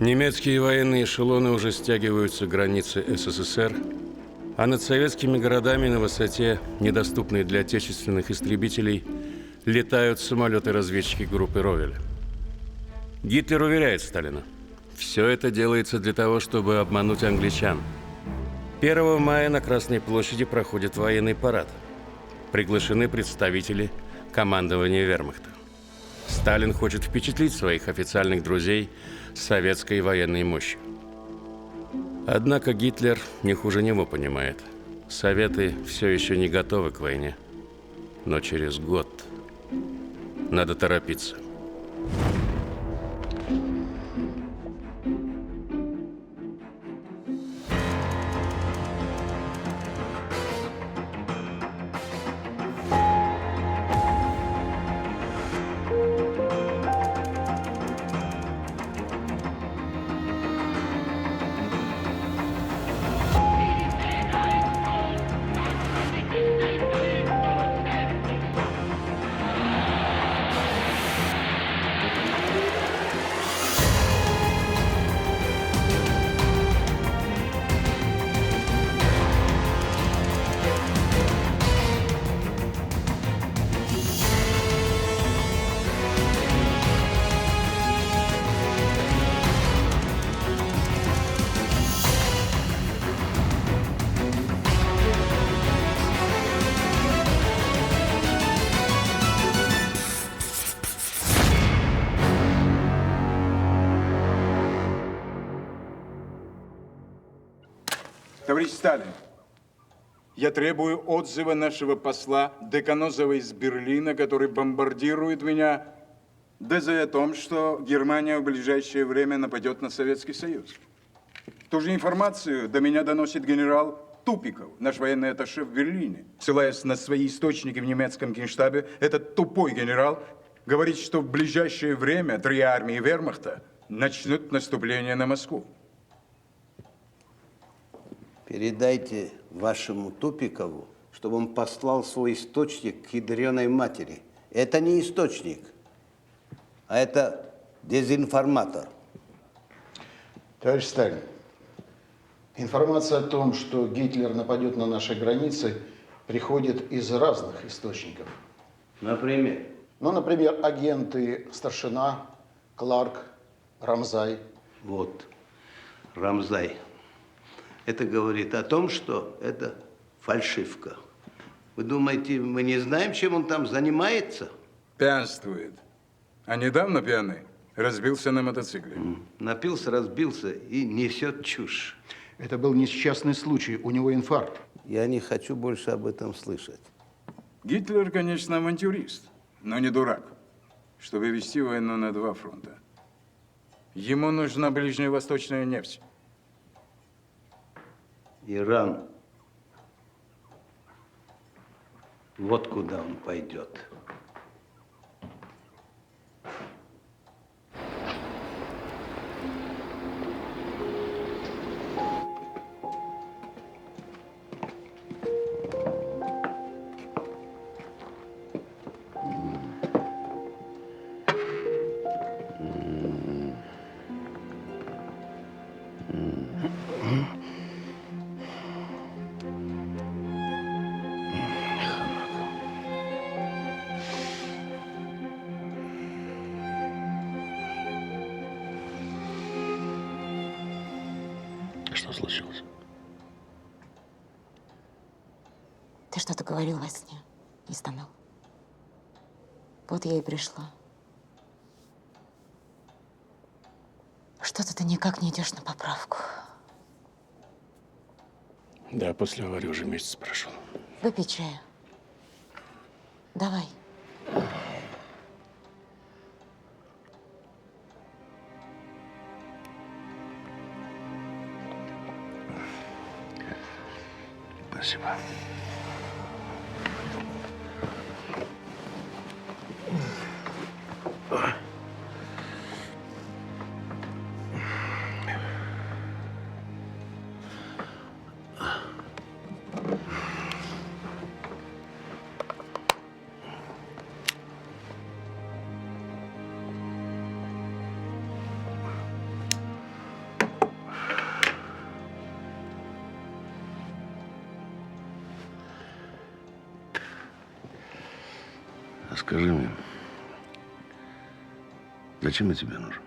Немецкие военные эшелоны уже стягиваются к границе СССР, а над советскими городами на высоте, недоступной для отечественных истребителей, летают самолеты-разведчики группы Ровеля. Гитлер уверяет Сталина, все это делается для того, чтобы обмануть англичан. 1 мая на Красной площади проходит военный парад. Приглашены представители командования вермахта. Сталин хочет впечатлить своих официальных друзей советской военной мощью. Однако Гитлер не хуже него понимает. Советы все еще не готовы к войне. Но через год надо торопиться. Товарищ Сталин, я требую отзыва нашего посла Деканозова из Берлина, который бомбардирует меня, ДЗ о том, что Германия в ближайшее время нападет на Советский Союз. Ту же информацию до меня доносит генерал Тупиков, наш военный атташе в Берлине. Ссылаясь на свои источники в немецком генштабе, этот тупой генерал говорит, что в ближайшее время 3 армии вермахта начнут наступление на Москву. Передайте вашему Тупикову, чтобы он послал свой источник к ядреной матери. Это не источник, а это дезинформатор. Товарищ Сталин, информация о том, что Гитлер нападет на наши границы, приходит из разных источников. Например? Ну, например, агенты Старшина, Кларк, Рамзай. Вот, Рамзай. Это говорит о том, что это фальшивка. Вы думаете, мы не знаем, чем он там занимается? Пьянствует. А недавно пьяный разбился на мотоцикле. Напился, разбился и несет чушь. Это был несчастный случай, у него инфаркт. Я не хочу больше об этом слышать. Гитлер, конечно, авантюрист, но не дурак, чтобы вести войну на 2 фронта. Ему нужна ближневосточная нефть. Иран. Вот куда он пойдет. Что случилось? Ты что-то говорил во сне и стонал. Вот я и пришла. Что-то ты никак не идешь на поправку. Да, после аварии уже месяц прошел. Выпей чаю. Давай. Спасибо. А скажи мне, зачем я тебе нужен?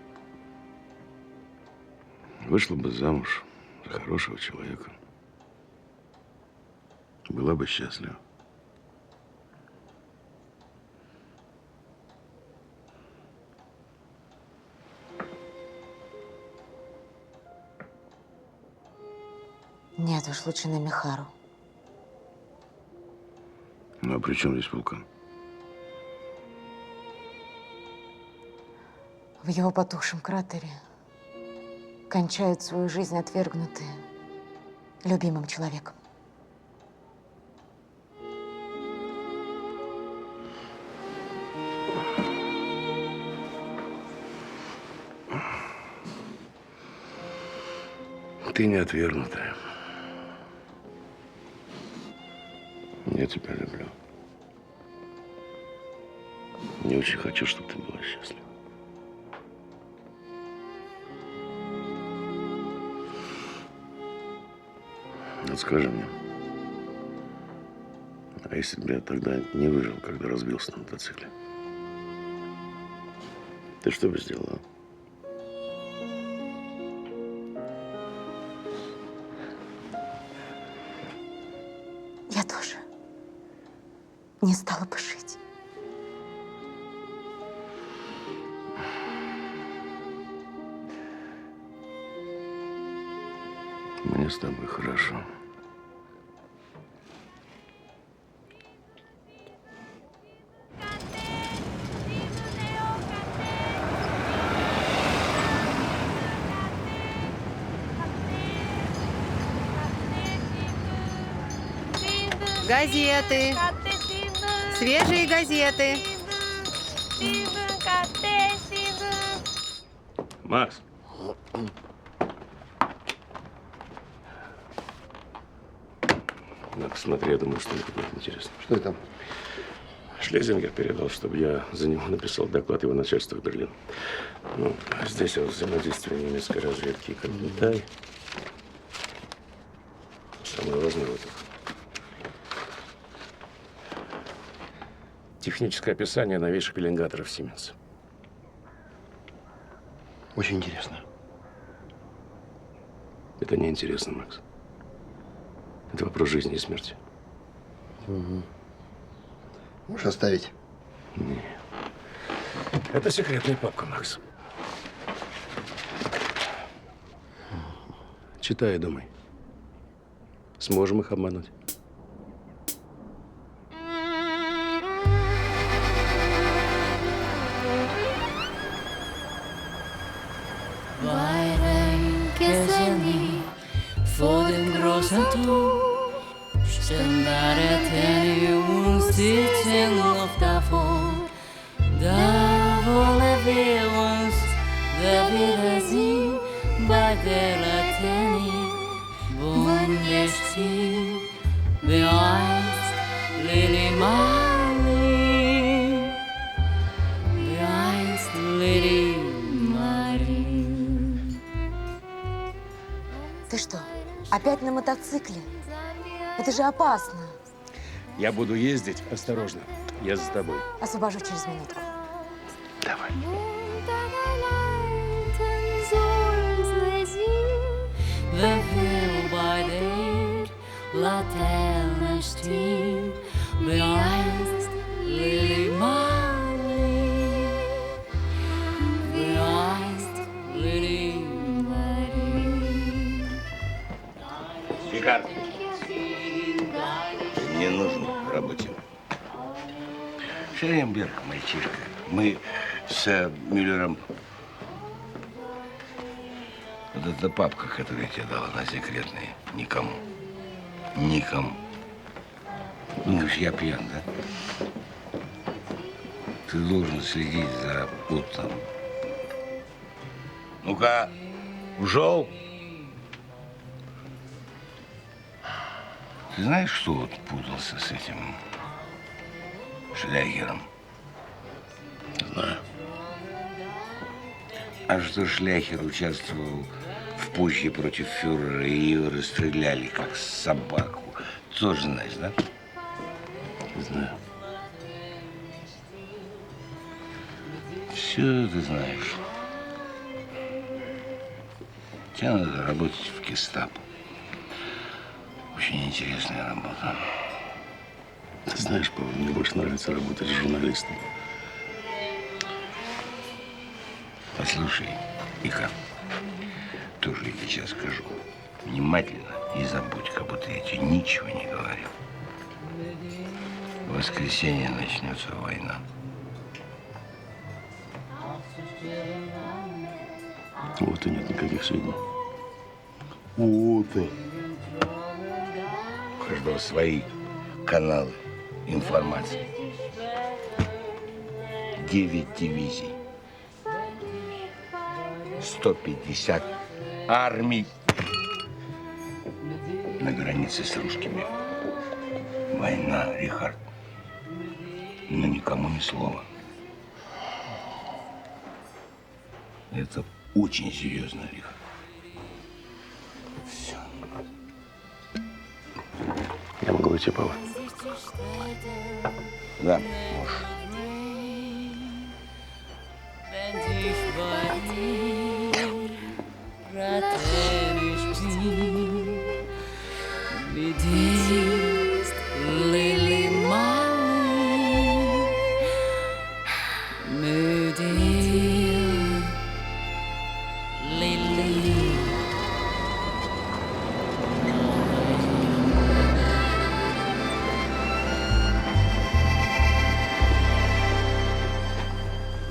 Вышла бы замуж за хорошего человека. Была бы счастлива. Нет уж, лучше на Михару. Ну, а при чем здесь вулкан? В его потухшем кратере кончают свою жизнь отвергнутые любимым человеком. Ты не отвергнутая. Я тебя люблю. Не очень хочу, чтобы ты была счастлива. Вот скажи мне, а если бы я тогда не выжил, когда разбился на мотоцикле? Ты что бы сделала? Я тоже не стала бы жить. Мне с тобой хорошо. Газеты. Свежие газеты. Макс! На, посмотри, я думаю, что это будет интересно. Что это? Шлезингер передал, чтобы я за него написал доклад его начальства в Берлин. Ну, а здесь о взаимодействии немецкой разведки и Капитай. Самое важное вот это. Техническое описание новейших пеленгаторов Siemens. Очень интересно. Это неинтересно, Макс. Это вопрос жизни и смерти. Можешь оставить? Нет. Это секретная папка, Макс. Читай и думай. Сможем их обмануть? Vor dem großen Tor stand da der Tenny und sitzen auf davor. Da wollen wir uns da wiedersehen bei der Laterne. Wunderstill beeilst Lili Marley, beeilst Lili Marley. Ты что, опять на мотоцикле? Это же опасно. Я буду ездить осторожно. Я за тобой. Освобожу через минутку. Давай. We veel bij de laterne stien, beeilst Lili Marley, beeilst Lili Marley. Рикард, мне нужен в работе. Шеренберг, мальчишка. Мы с Мюллером... Вот эта папка, которую я тебе дал, она секретная. Никому. Никому. Думаешь, я пьян, да? Ты должен следить за Путом. Ну-ка, ушел? Ты знаешь, что вот путался с этим Шляхером? Знаю. А что Шляхер участвовал в путче против фюрера, и ее расстреляли, как собаку. Тоже знаешь, да? Знаю. Все ты знаешь. Тебе надо работать в гестапо. Очень интересная работа. Знаешь, Павел, мне больше нравится работать с журналистом. Послушай, Иха, тоже я тебе сейчас скажу. Внимательно и забудь, как будто я тебе ничего не говорил. В воскресенье начнется война. Вот и нет никаких сведений. Вот и. У каждого свои каналы информации. 9 дивизий. 150 армий на границе с русскими. Война, Рихард. Но никому ни слова. Это очень серьезно, Рихард. Все. Я могу идти, Павел? Да, можешь.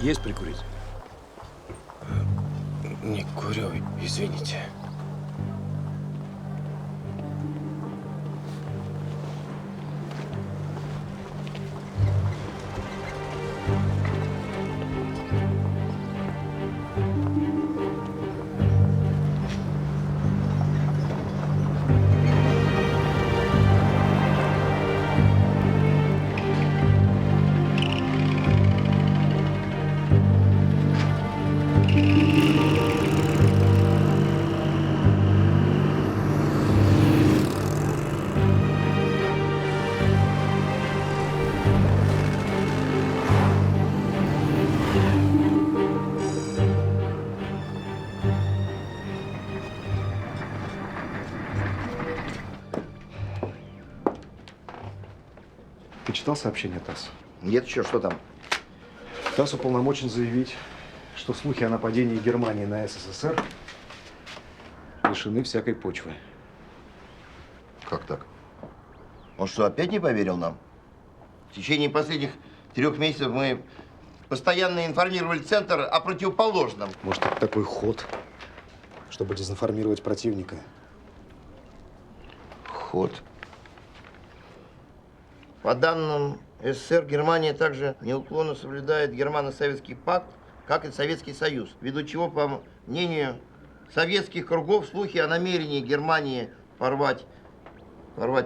Есть прикурить? Не курю, извините. Ты читал сообщение ТАСС? Нет еще, что там? ТАСС уполномочен заявить, что слухи о нападении Германии на СССР лишены всякой почвы. Как так? Он что, опять не поверил нам? В течение последних 3 месяцев мы постоянно информировали Центр о противоположном. Может, это такой ход, чтобы дезинформировать противника? Ход. По данным СССР, Германия также неуклонно соблюдает Германо-Советский пакт, как и Советский Союз, ввиду чего, по мнению советских кругов, слухи о намерении Германии порвать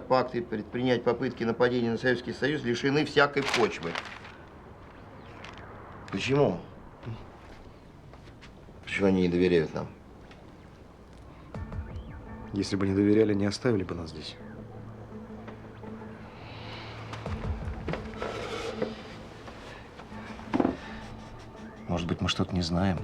пакт и предпринять попытки нападения на Советский Союз лишены всякой почвы. Почему? Почему они не доверяют нам? Если бы не доверяли, не оставили бы нас здесь. Может быть, мы что-то не знаем?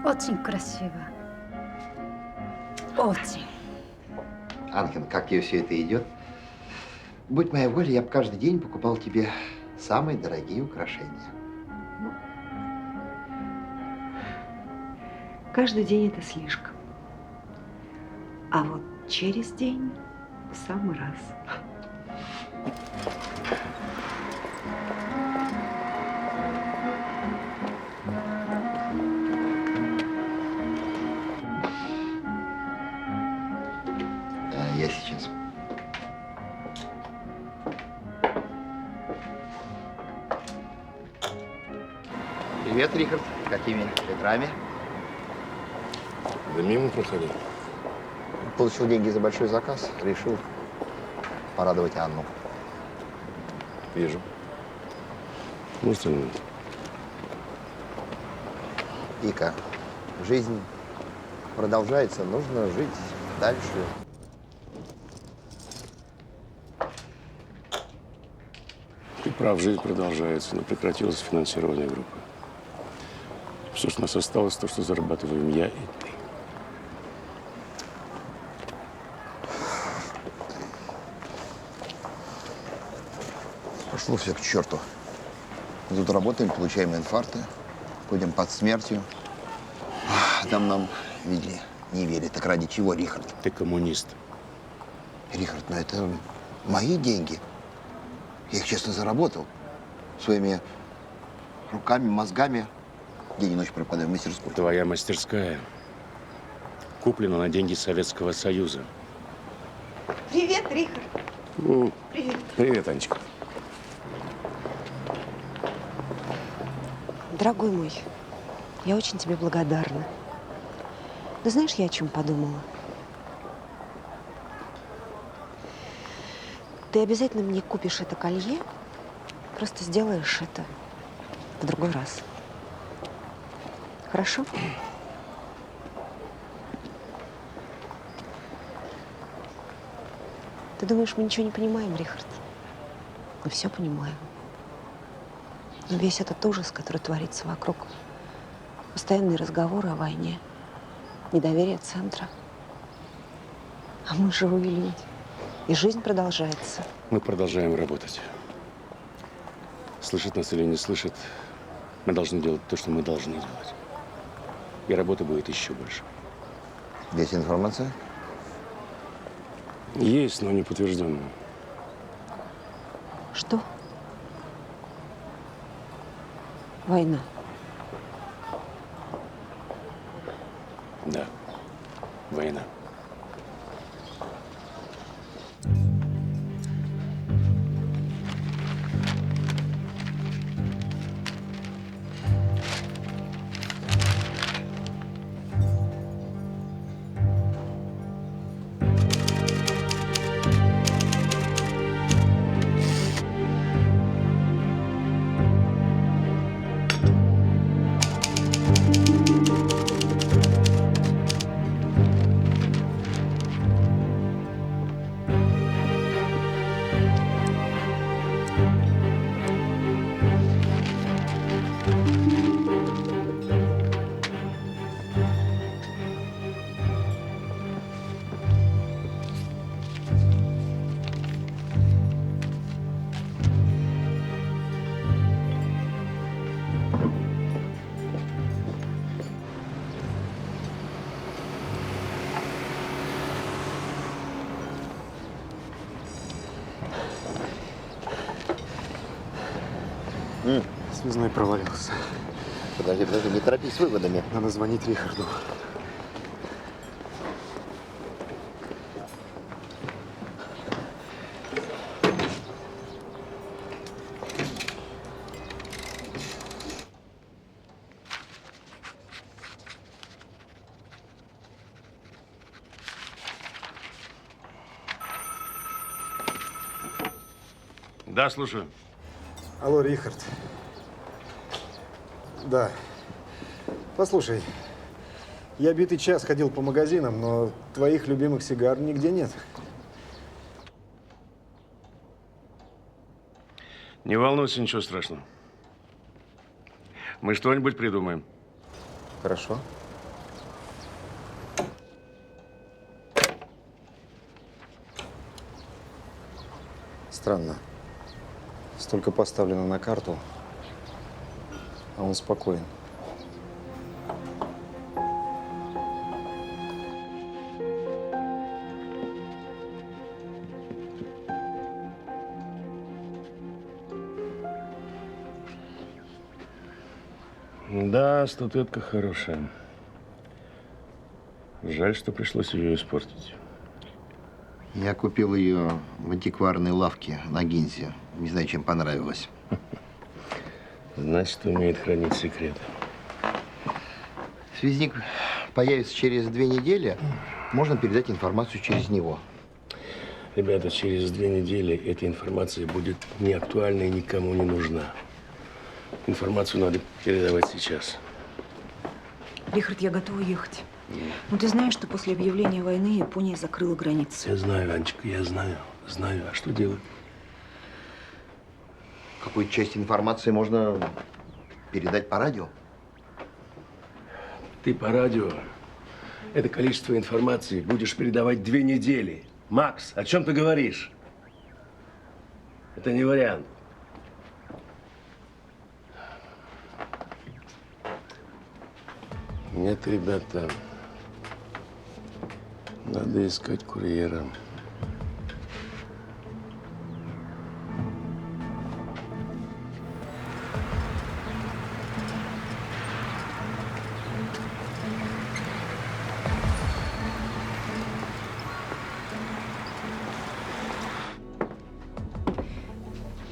Очень красиво. Очень. Анхен, как тебе все это идет? Будь моя воля, я бы каждый день покупал тебе самые дорогие украшения. Каждый день это слишком. А вот через день в самый раз. Я сейчас. Привет, Рихард. Какими ветрами? Да мимо проходил. Получил деньги за большой заказ. Решил порадовать Анну. Вижу. Ну, остальное. Вика, жизнь продолжается, нужно жить дальше. Ты прав, жизнь продолжается, но прекратилось финансирование группы. Все, что у нас осталось, то, что зарабатываем я и ты. Пошло все к черту. Мы тут работаем, получаем инфаркты, ходим под смертью. Там нам, видели, не верят. Так ради чего, Рихард? Ты коммунист. Рихард, ну это мои деньги. Я их честно заработал. Своими руками, мозгами. День и ночь пропадаю в мастерскую. Твоя мастерская куплена на деньги Советского Союза. Привет, Рихард. Привет. Привет, Анечка. Дорогой мой, я очень тебе благодарна. Да знаешь, я о чем подумала? Ты обязательно мне купишь это колье, просто сделаешь это в другой раз. Хорошо? Ты думаешь, мы ничего не понимаем, Рихард? Мы все понимаем. Но весь этот ужас, который творится вокруг, постоянные разговоры о войне, недоверие центра. А мы живые люди. И жизнь продолжается. Мы продолжаем работать. Слышит нас или не слышит, мы должны делать то, что мы должны делать. И работы будет еще больше. Есть информация? Есть, но не подтвержденная. Что? Война. Да, война. Связной провалился. Подожди, не торопись с выводами. Надо звонить Рихарду. Да, слушаю. Алло, Рихард. Да. Послушай, я битый час ходил по магазинам, но твоих любимых сигар нигде нет. Не волнуйся, ничего страшного. Мы что-нибудь придумаем. Хорошо. Странно. Столько поставлено на карту, а он спокоен. Да, статуэтка хорошая. Жаль, что пришлось ее испортить. Я купил ее в антикварной лавке на Гинзе. Не знаю, чем понравилось. Значит, умеет хранить секреты. Связник появится через 2 недели. Можно передать информацию через него. Ребята, через 2 недели эта информация будет не актуальна и никому не нужна. Информацию надо передавать сейчас. Рихард, я готова ехать. Но ты знаешь, что после объявления войны Япония закрыла границы. Я знаю, Анечка, я знаю. Знаю. А что делать? Какую часть информации можно передать по радио? Ты по радио это количество информации будешь передавать 2 недели. Макс, о чем ты говоришь? Это не вариант. Нет, ребята, надо искать курьера.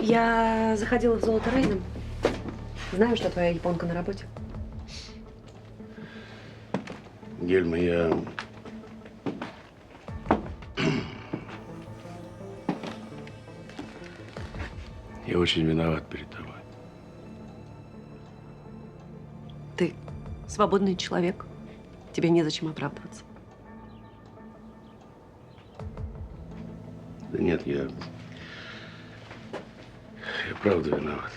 Я заходила в Золото Рейна. Знаю, что твоя японка на работе. Гельма, я очень виноват перед тобой. Ты свободный человек. Тебе незачем оправдываться. Да нет, я правда виноват.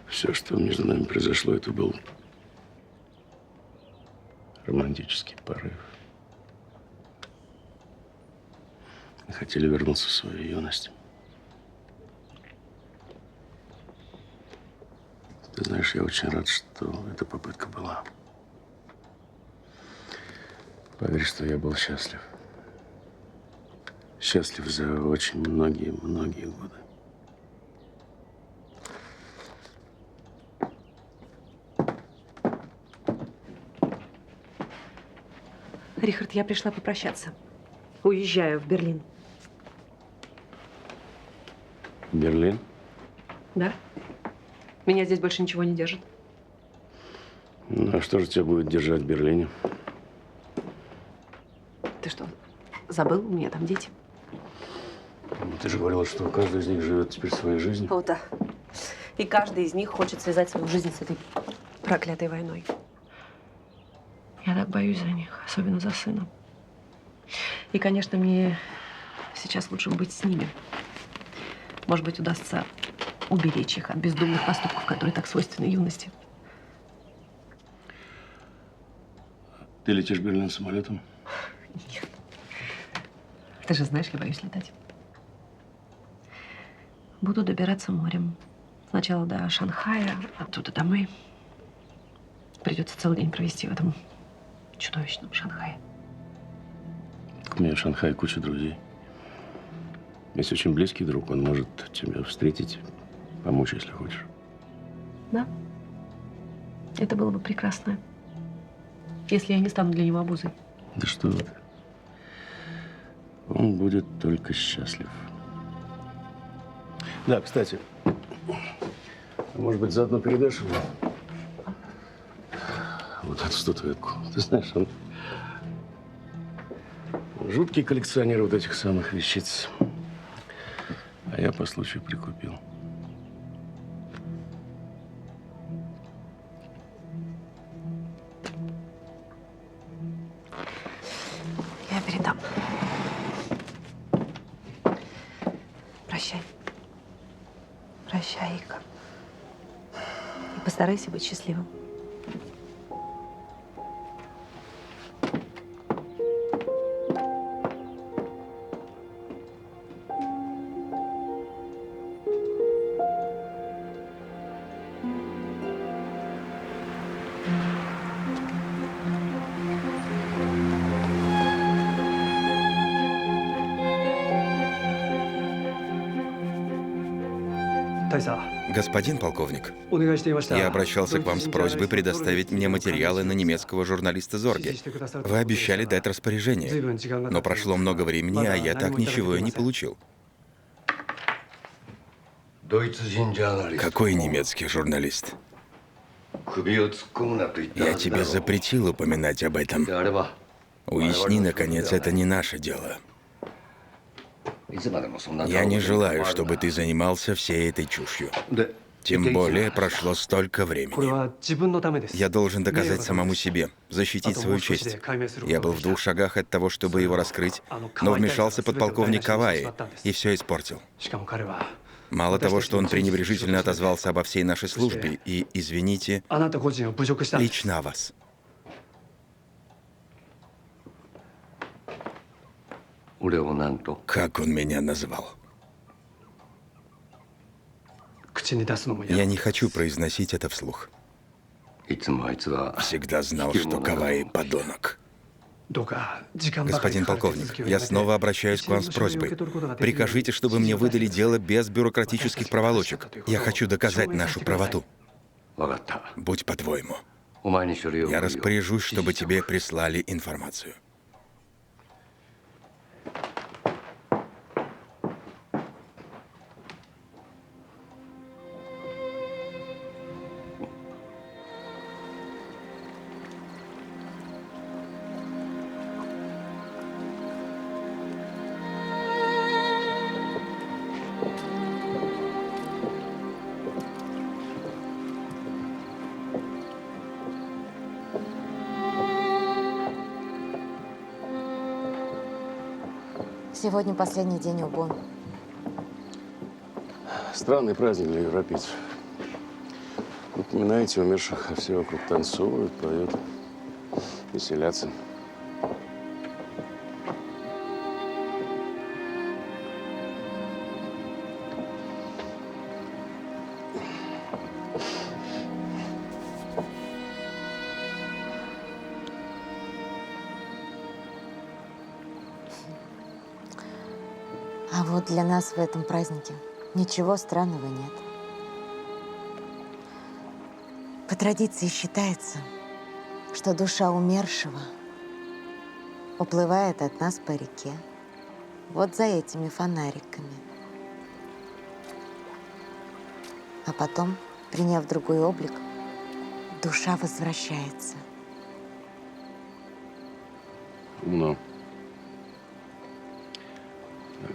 Все, что между нами произошло, это был романтический порыв. Мы хотели вернуться в свою юность. Ты знаешь, я очень рад, что эта попытка была. Поверь, что я был счастлив. Счастлив за очень многие годы. Рихард, я пришла попрощаться. Уезжаю в Берлин. Берлин? Да. Меня здесь больше ничего не держит. Ну, а что же тебя будет держать в Берлине? Ты что, забыл? У меня там дети. Ну, ты же говорила, что каждый из них живет теперь своей жизнью. О, да. И каждый из них хочет связать свою жизнь с этой проклятой войной. Я так боюсь за них, особенно за сына. И, конечно, мне сейчас лучше быть с ними. Может быть, удастся уберечь их от бездумных поступков, которые так свойственны юности. Ты летишь в Берлин самолетом? Нет. Ты же знаешь, я боюсь летать. Буду добираться морем. Сначала до Шанхая, оттуда домой. Придется целый день провести в этом чудовищном Шанхае. У меня в Шанхае куча друзей. Есть очень близкий друг, он может тебя встретить, помочь, если хочешь. Да. Это было бы прекрасно. Если я не стану для него обузой. Да что ты. Он будет только счастлив. Да, кстати, может быть, заодно передашь ему вот эту статуэтку. Ты знаешь, он жуткий коллекционер вот этих самых вещиц. А я по случаю прикупил. Я передам. Прощай. Прощай, Ика. И постарайся быть счастливым. Господин полковник, я обращался к вам с просьбой предоставить мне материалы на немецкого журналиста Зорге. Вы обещали дать распоряжение, но прошло много времени, а я так ничего и не получил. Какой немецкий журналист? Я тебе запретил упоминать об этом. Уясни, наконец, это не наше дело. Я не желаю, чтобы ты занимался всей этой чушью. Тем более прошло столько времени. Я должен доказать самому себе, защитить свою честь. Я был в 2 шагах от того, чтобы его раскрыть, но вмешался подполковник Каваи и все испортил. Мало того, что он пренебрежительно отозвался обо всей нашей службе и, извините, лично о вас. Как он меня назвал? Я не хочу произносить это вслух. Всегда знал, что Каваи подонок. Господин полковник, я снова обращаюсь к вам с просьбой. Прикажите, чтобы мне выдали дело без бюрократических проволочек. Я хочу доказать нашу правоту. Будь по-твоему. Я распоряжусь, чтобы тебе прислали информацию. Сегодня последний день ОБОН. Странный праздник для европейцев. Упоминаете умерших, а все вокруг танцуют, поют, веселятся. А вот для нас в этом празднике ничего странного нет. По традиции считается, что душа умершего уплывает от нас по реке, вот за этими фонариками. А потом, приняв другой облик, душа возвращается. Умно.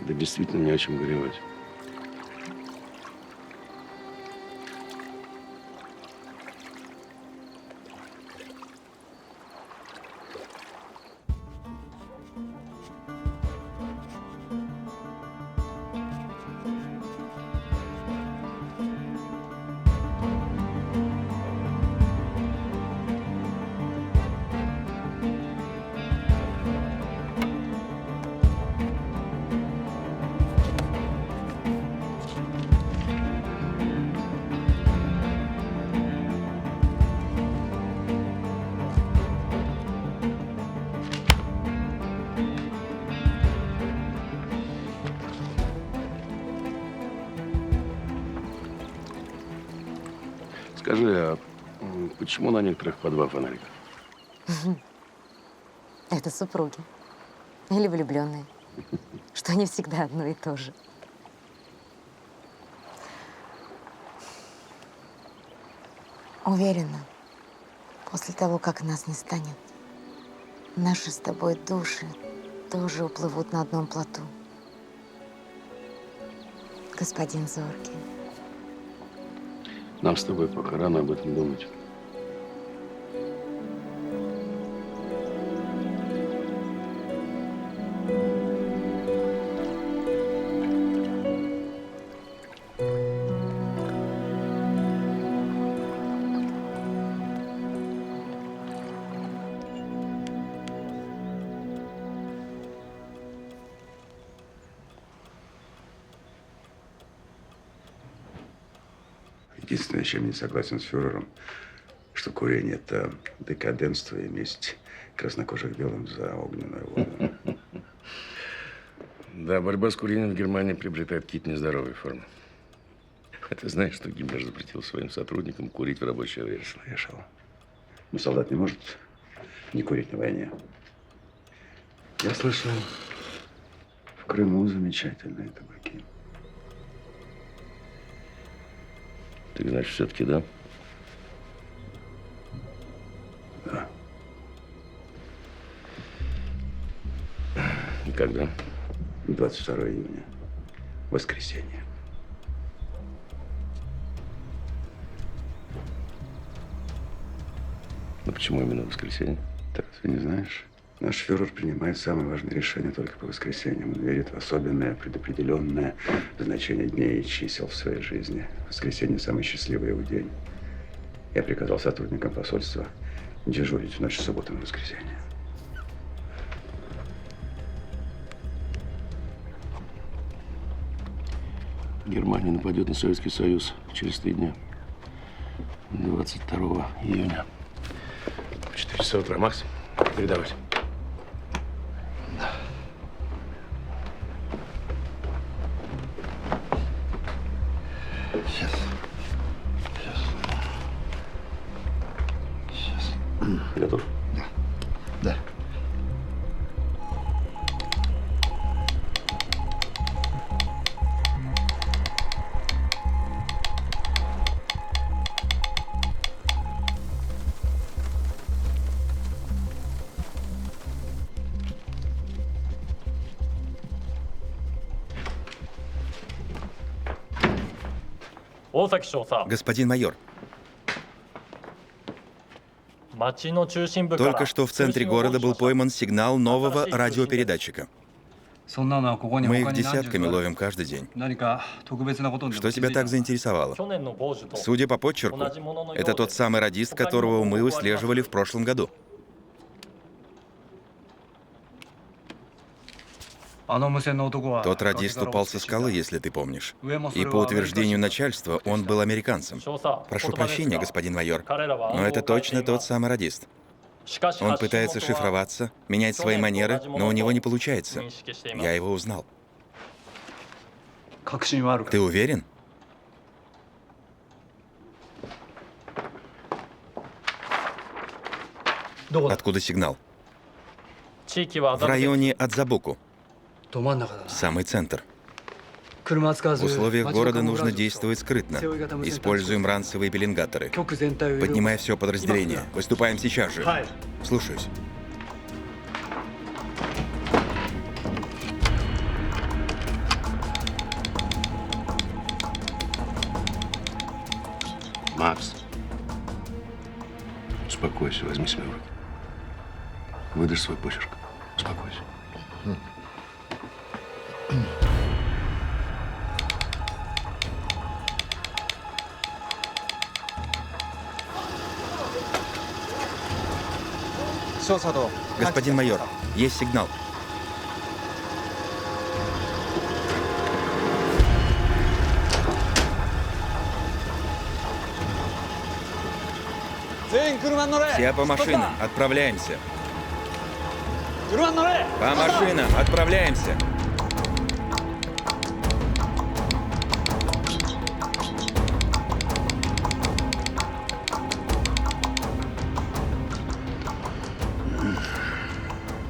Да действительно не о чем горевать. Скажи, а почему на некоторых по 2 фонарика? Это супруги. Или влюбленные. Что не всегда одно и то же. Уверена, после того, как нас не станет, наши с тобой души тоже уплывут на одном плоту. Господин Зоркий. Нам с тобой пока рано об этом думать. Единственное, с чем не согласен с фюрером, что курение – это декаденство и месть краснокожих белым за огненную воду. Да, борьба с курением в Германии приобретает какие-то нездоровые формы. А ты знаешь, что Гиммлер запретил своим сотрудникам курить в рабочее время? Слышал. Но солдат не может не курить на войне. Я слышал, в Крыму замечательные табаки. Ты, значит, все-таки, да? Да. И когда? 22 июня. Воскресенье. Но почему именно в воскресенье? Ты разве не знаешь? Наш фюрер принимает самые важные решения только по воскресеньям. Он верит в особенное, предопределенное значение дней и чисел в своей жизни. Воскресенье – самый счастливый его день. Я приказал сотрудникам посольства дежурить в ночь с субботы на воскресенье. Германия нападет на Советский Союз через 3 дня. 22 июня. В 4 часа утра. Макс, передавать. Сейчас. Готов? Да. Господин майор, только что в центре города был пойман сигнал нового радиопередатчика. Мы их десятками ловим каждый день. Что тебя так заинтересовало? Судя по почерку, это тот самый радист, которого мы выслеживали в прошлом году. Тот радист упал со скалы, если ты помнишь. И по утверждению начальства, он был американцем. Прошу прощения, господин майор, но это точно тот самый радист. Он пытается шифроваться, менять свои манеры, но у него не получается. Я его узнал. Ты уверен? Откуда сигнал? В районе Адзабуку. Самый центр. В условиях города нужно действовать скрытно. Используем ранцевые пеленгаторы. Поднимай все подразделение. Выступаем сейчас же. Слушаюсь. Макс, успокойся, возьми себя в руки. Выдашь свой почерк. Успокойся. Господин майор, есть сигнал. Все по машинам, отправляемся. По машинам, отправляемся.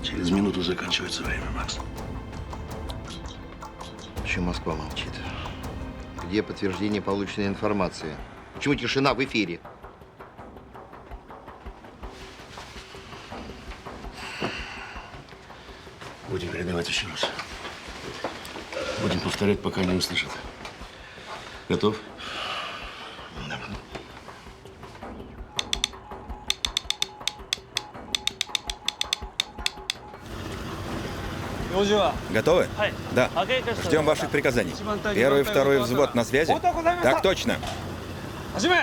Через минуту заканчивается время, Макс. Почему Москва молчит? Где подтверждение полученной информации? Почему тишина в эфире? Будем передавать еще раз. Будем повторять, пока не услышат. Готов? Да. Готовы? Да. Ждем ваших приказаний. 1-й, 2-й взвод на связи? Так точно.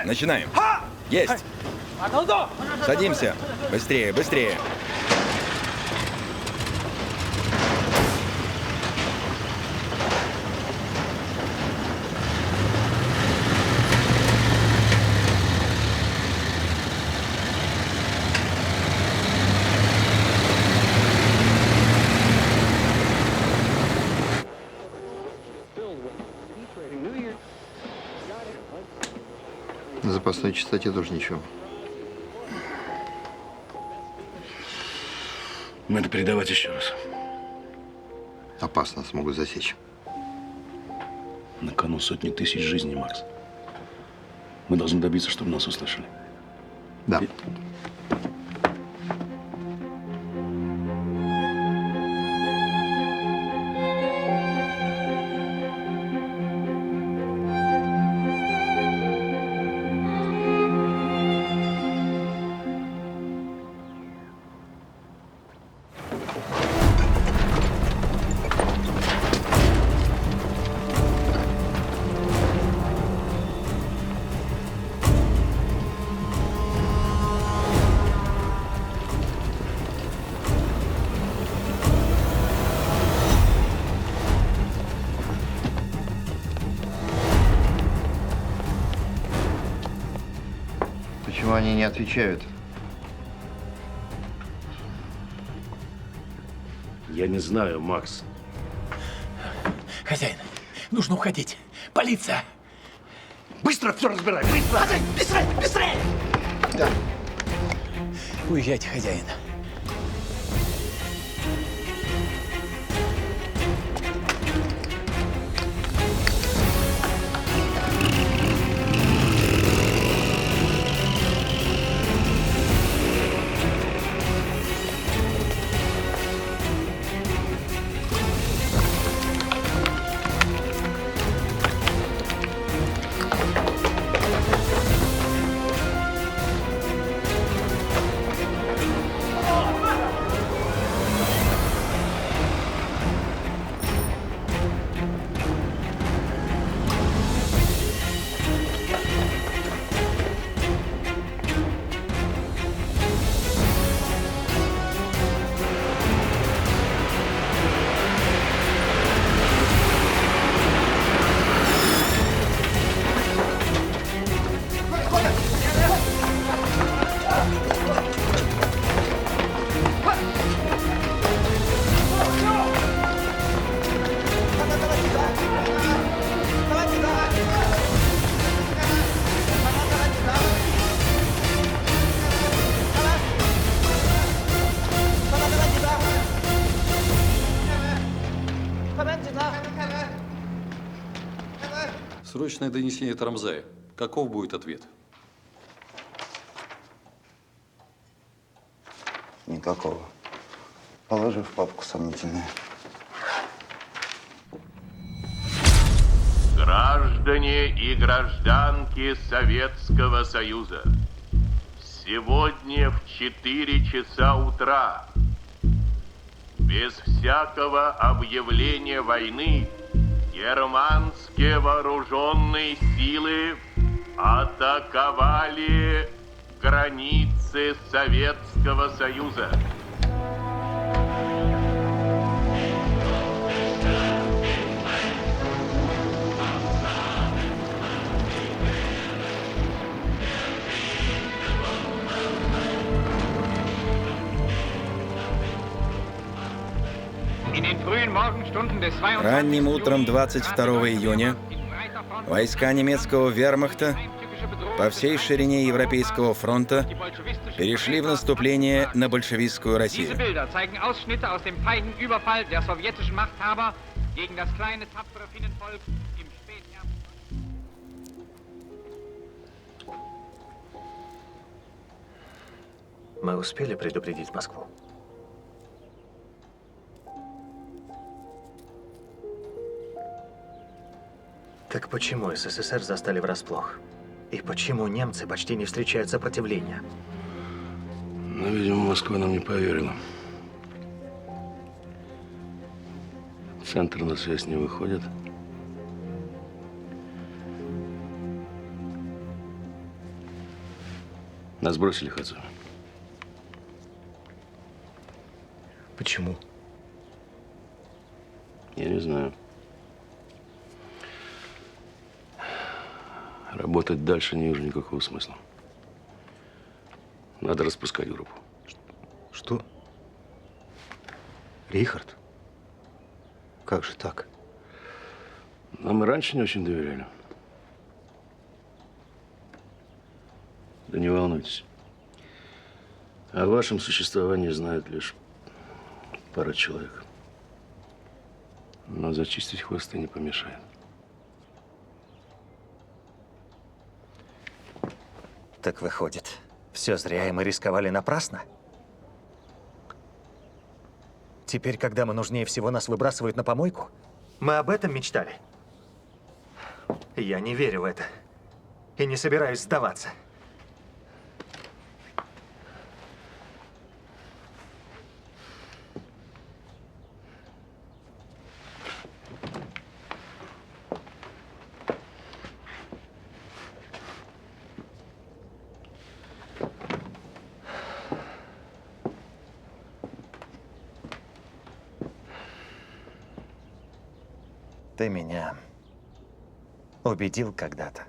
Начинаем. Есть. Садимся. Быстрее, быстрее. На запасной частоте тоже ничего. Надо передавать еще раз. Опасно, смогут засечь. На кону сотни тысяч жизней, Макс. Мы должны добиться, чтобы нас услышали. Да. они не отвечают. Я не знаю, Макс. Хозяин, нужно уходить. Полиция! Быстро все разбирай, быстро! Хозяин, быстрее, быстрее! Да. Уезжайте, хозяин. Срочное донесение Тарамзая. Каков будет ответ? Никакого. Положи в папку сомнительное. Граждане и гражданки Советского Союза, сегодня в 4 часа утра, без всякого объявления войны, германские вооруженные силы атаковали границы Советского Союза. Ранним утром 22 июня войска немецкого вермахта по всей ширине Европейского фронта перешли в наступление на большевистскую Россию. Мы успели предупредить Москву? Так почему СССР застали врасплох? И почему немцы почти не встречают сопротивления? Ну, видимо, Москва нам не поверила. Центр на связь не выходит. Нас бросили, Хадзу. Почему? Я не знаю. Работать дальше не вижу никакого смысла. Надо распускать группу. Что? Рихард? Как же так? Нам и раньше не очень доверяли. Да не волнуйтесь. О вашем существовании знает лишь пара человек. Но зачистить хвосты не помешает. Так выходит, все зря, и мы рисковали напрасно? Теперь, когда мы нужнее всего, нас выбрасывают на помойку? Мы об этом мечтали? Я не верю в это. И не собираюсь сдаваться. Ты меня убедил когда-то,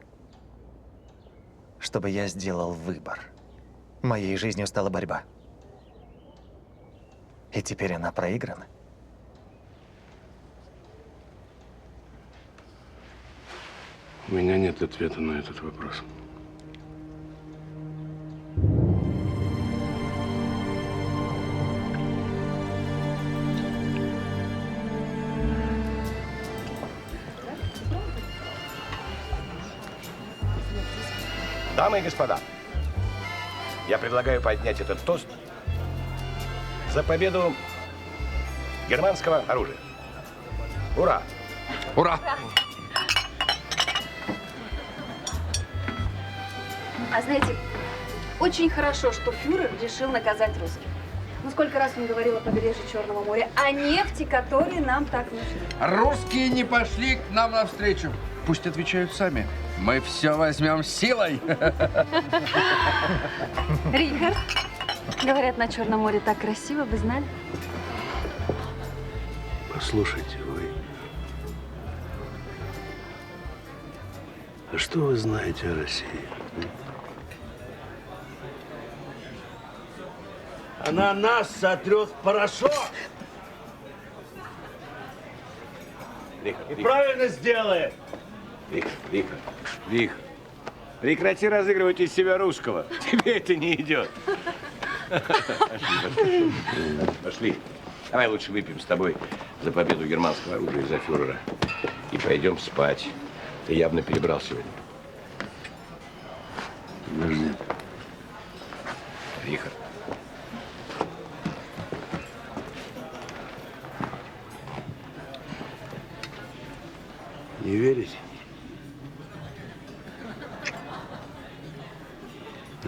чтобы я сделал выбор. Моей жизнью стала борьба. И теперь она проиграна. У меня нет ответа на этот вопрос. Дамы и господа, я предлагаю поднять этот тост за победу германского оружия. Ура! Ура! А знаете, очень хорошо, что фюрер решил наказать русских. Ну, сколько раз он говорил о побережье Черного моря, о нефти, которые нам так нужны. Русские не пошли к нам навстречу. Пусть отвечают сами. Мы все возьмем силой. Рихард, говорят, на Черном море так красиво, вы знали? Послушайте, вы... А что вы знаете о России? Она нас сотрет в порошок. И правильно сделает. Вихр, прекрати разыгрывать из себя русского. Тебе это не идет. Пошли. Давай лучше выпьем с тобой за победу германского оружия и за фюрера. И пойдем спать. Ты явно перебрал сегодня. Подожди. Вихр. Не верите? А?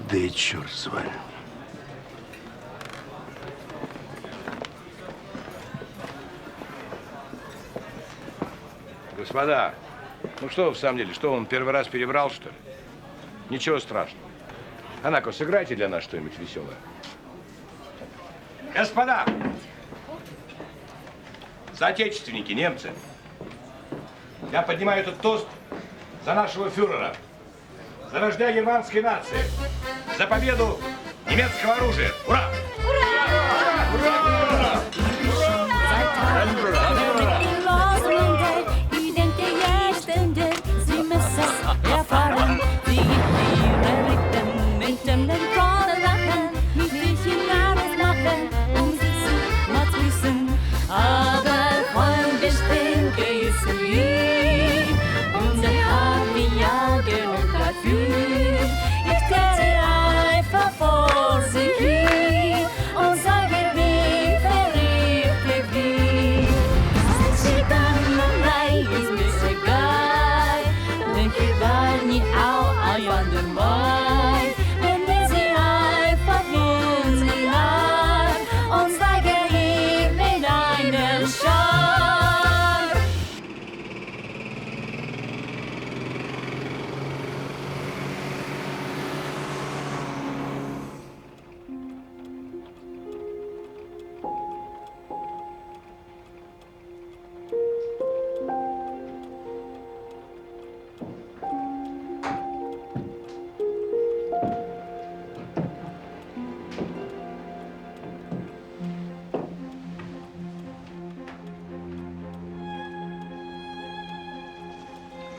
Да и черт с вами. Господа, ну что в самом деле, что он первый раз перебрал, что ли? Ничего страшного. Анако, сыграйте для нас что-нибудь веселое. Господа! Соотечественники, немцы, я поднимаю этот тост за нашего фюрера, за вождя германской нации, за победу немецкого оружия. Ура!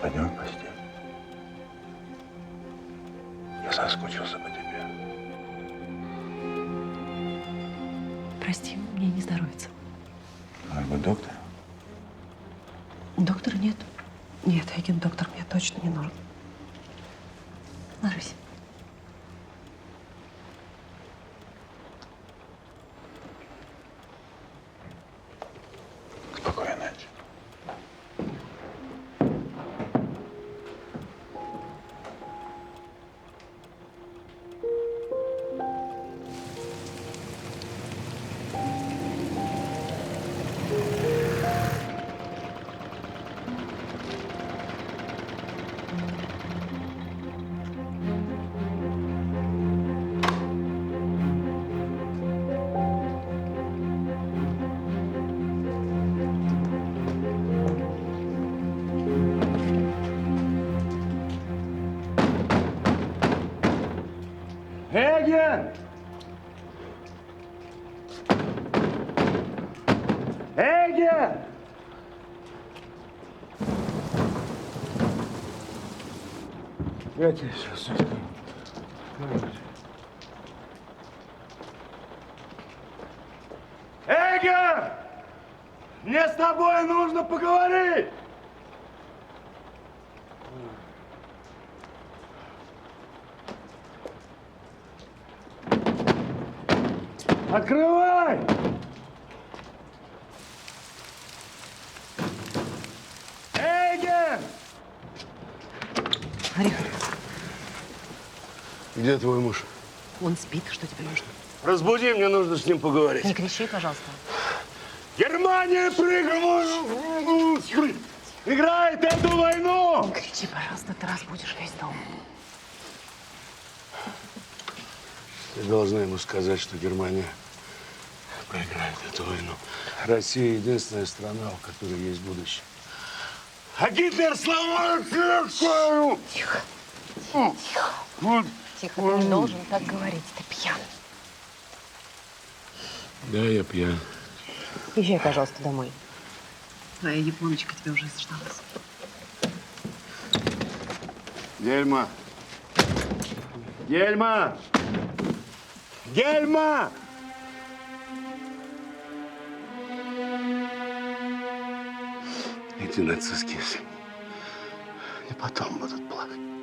Пойдем в постель. Я соскучился по тебе. Прости, мне не здоровится. Может быть, доктор? Доктора нет. Нет, агент-доктор мне точно не нужен. Ложись. Спокойной ночи. Эге! Я тебе сейчас уйду. Эге! Мне с тобой нужно поговорить! Открывай! Эйген! Рихард, Где твой муж? он спит, что тебе нужно? Разбуди, мне нужно с ним поговорить. Не кричи, пожалуйста. Германия играет эту войну! Не кричи, пожалуйста, ты разбудишь весь дом. Ты должна ему сказать, что Германия проиграет эту войну. Россия единственная страна, у которой есть будущее. А Гитлер сломает Тихо. Тихо. Тихо, ты не должен так говорить, ты пьян. Да, я пьян. Езжай, пожалуйста, домой. Твоя японочка тебя уже заждалась. Гельма! Гельма! Гельма! Эти нацистские и потом будут плакать.